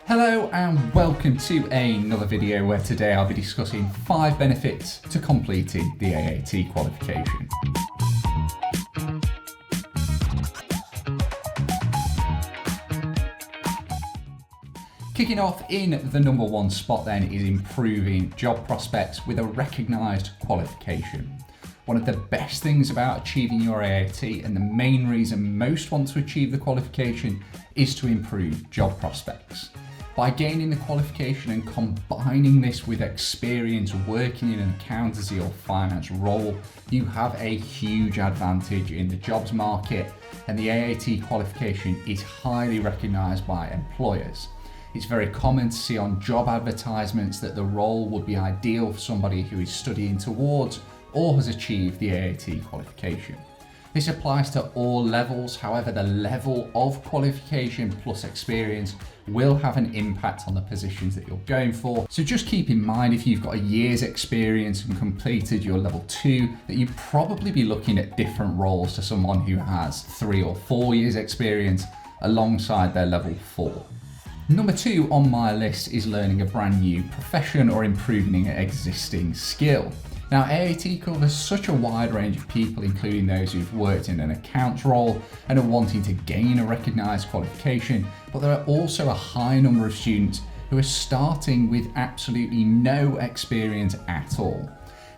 Hello and welcome to another video where today I'll be discussing 5 benefits to completing the AAT qualification. Kicking off in the number 1 spot then is improving job prospects with a recognised qualification. One of the best things about achieving your AAT, and the main reason most want to achieve the qualification, is to improve job prospects. By gaining the qualification and combining this with experience working in an accountancy or finance role, you have a huge advantage in the jobs market, and the AAT qualification is highly recognised by employers. It's very common to see on job advertisements that the role would be ideal for somebody who is studying towards or has achieved the AAT qualification. This applies to all levels, however the level of qualification plus experience will have an impact on the positions that you're going for. So just keep in mind, if you've got a year's experience and completed your level 2, that you'd probably be looking at different roles to someone who has 3 or 4 years experience alongside their level 4. Number 2 on my list is learning a brand new profession or improving an existing skill. Now, AAT covers such a wide range of people, including those who've worked in an accounts role and are wanting to gain a recognised qualification, but there are also a high number of students who are starting with absolutely no experience at all.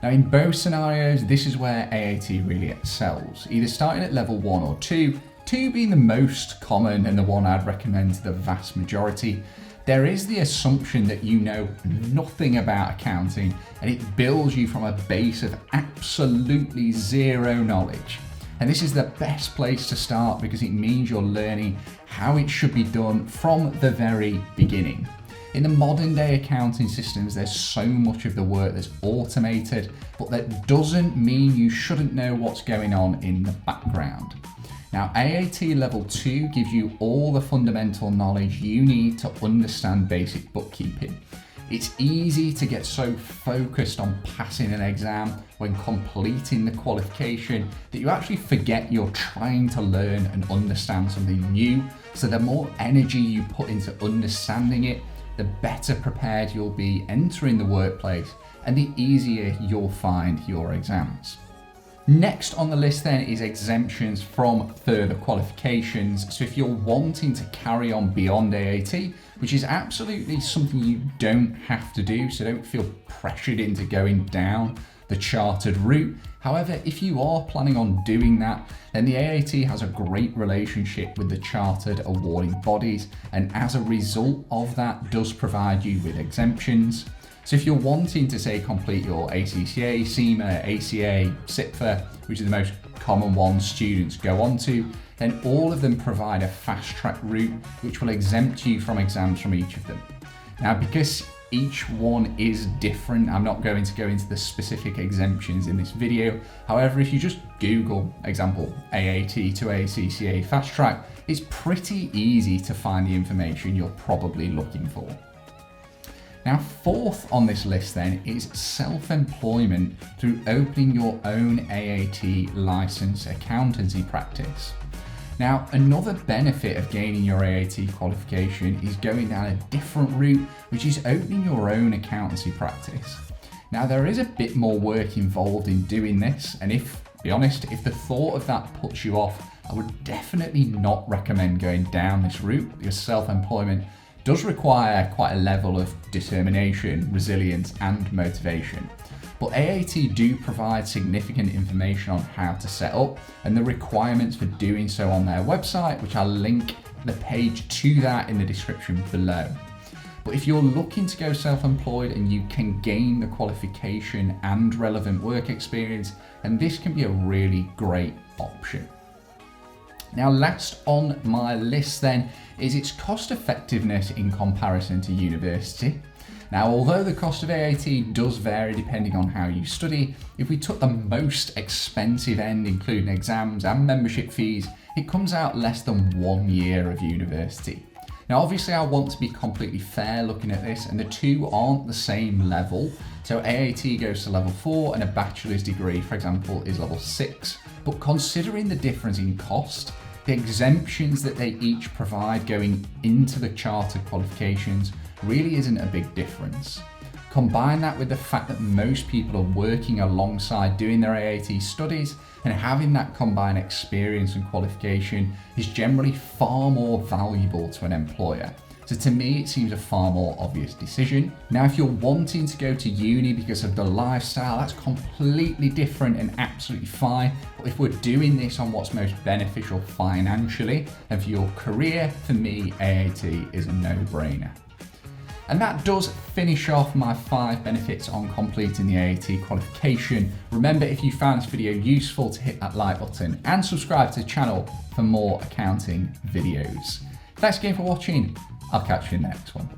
Now, in both scenarios, this is where AAT really excels, either starting at level 1 or 2, 2 being the most common and the one I'd recommend to the vast majority. There is the assumption that you know nothing about accounting, and it builds you from a base of absolutely zero knowledge. And this is the best place to start because it means you're learning how it should be done from the very beginning. In the modern day accounting systems, there's so much of the work that's automated, but that doesn't mean you shouldn't know what's going on in the background. Now, AAT Level 2 gives you all the fundamental knowledge you need to understand basic bookkeeping. It's easy to get so focused on passing an exam when completing the qualification that you actually forget you're trying to learn and understand something new. So the more energy you put into understanding it, the better prepared you'll be entering the workplace and the easier you'll find your exams. Next on the list then is exemptions from further qualifications. So if you're wanting to carry on beyond AAT, which is absolutely something you don't have to do, so don't feel pressured into going down the chartered route. However, if you are planning on doing that, then the AAT has a great relationship with the chartered awarding bodies, and as a result of that does provide you with exemptions. So if you're wanting to, say, complete your ACCA, CIMA, ACA, CIPFA, which are the most common ones students go on to, then all of them provide a fast track route which will exempt you from exams from each of them. Now, because each one is different, I'm not going to go into the specific exemptions in this video. However, if you just Google, example, AAT to ACCA fast track, it's pretty easy to find the information you're probably looking for. Now, 4th on this list then is self-employment through opening your own AAT licensed accountancy practice. Now, another benefit of gaining your AAT qualification is going down a different route, which is opening your own accountancy practice. Now, there is a bit more work involved in doing this, and if the thought of that puts you off, I would definitely not recommend going down this route, because self-employment does require quite a level of determination, resilience, and motivation. But AAT do provide significant information on how to set up and the requirements for doing so on their website, which I'll link the page to that in the description below. But if you're looking to go self-employed and you can gain the qualification and relevant work experience, then this can be a really great option. Now, last on my list then is its cost effectiveness in comparison to university. Now, although the cost of AAT does vary depending on how you study, if we took the most expensive end, including exams and membership fees, it comes out less than 1 year of university. Now, obviously I want to be completely fair looking at this, and the two aren't the same level. So AAT goes to level 4 and a bachelor's degree, for example, is level 6. But considering the difference in cost, The exemptions that they each provide going into the chartered qualifications really isn't a big difference. Combine that with the fact that most people are working alongside doing their AAT studies, and having that combined experience and qualification is generally far more valuable to an employer. So to me, it seems a far more obvious decision. Now, if you're wanting to go to uni because of the lifestyle, that's completely different and absolutely fine. But if we're doing this on what's most beneficial financially and for your career, for me, AAT is a no-brainer. And that does finish off my 5 benefits on completing the AAT qualification. Remember, if you found this video useful, to hit that like button and subscribe to the channel for more accounting videos. Thanks again for watching. I'll catch you in the next one.